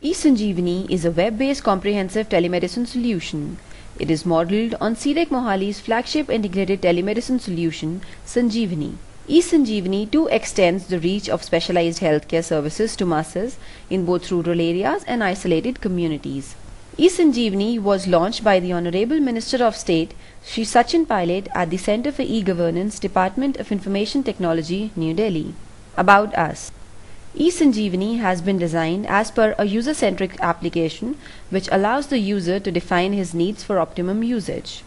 eSanjeevani is a web-based comprehensive telemedicine solution. It is modeled on C-DEC Mohali's flagship integrated telemedicine solution, Sanjeevani. eSanjeevani too extends the reach of specialized healthcare services to masses in both rural areas and isolated communities. eSanjeevani was launched by the Honorable Minister of State, Shri Sachin Pilot, at the Centre for E-Governance, Department of Information Technology, New Delhi. About us. eSanjeevani has been designed as per a user-centric application which allows the user to define his needs for optimum usage.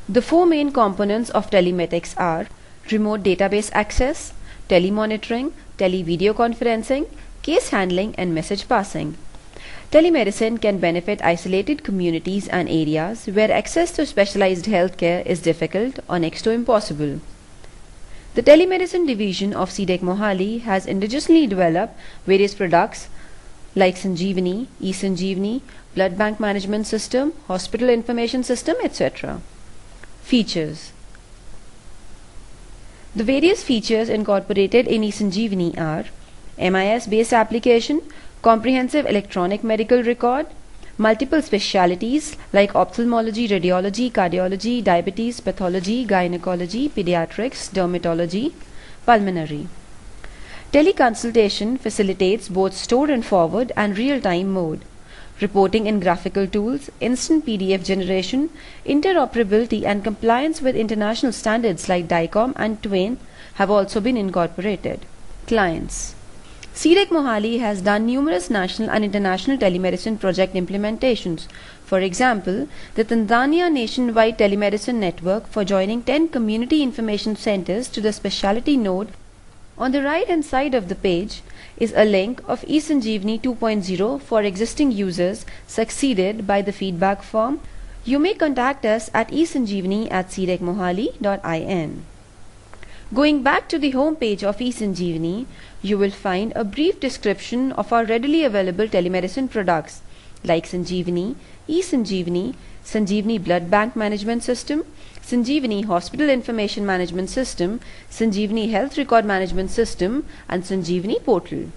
The four main components of telematics are remote database access, telemonitoring, televideo conferencing, case handling and message passing. Telemedicine can benefit isolated communities and areas where access to specialized healthcare is difficult or next to impossible. The telemedicine division of C-DEC Mohali has indigenously developed various products like Sanjeevani, eSanjeevani, Blood Bank Management System, Hospital Information System, etc. Features. The various features incorporated in eSanjeevani are MIS-based application, comprehensive electronic medical record, multiple specialities like ophthalmology, radiology, cardiology, diabetes, pathology, gynecology, pediatrics, dermatology, pulmonary. Teleconsultation facilitates both store and forward and real-time mode. Reporting in graphical tools, instant PDF generation, interoperability and compliance with international standards like DICOM and TWAIN have also been incorporated. Clients. C-DEC Mohali has done numerous national and international telemedicine project implementations. For example, the Tanzania nationwide telemedicine network for joining 10 community information centers to the specialty node. On the right hand side of the page is a link of eSanjeevani 2.0 for existing users succeeded by the feedback form. You may contact us at eSanjeevani@cdecmohali.in. Going back to the home page of eSanjeevani, you will find a brief description of our readily available telemedicine products like Sanjeevani, eSanjeevani, Sanjeevani Blood Bank Management System, Sanjeevani Hospital Information Management System, Sanjeevani Health Record Management System and Sanjeevani Portal.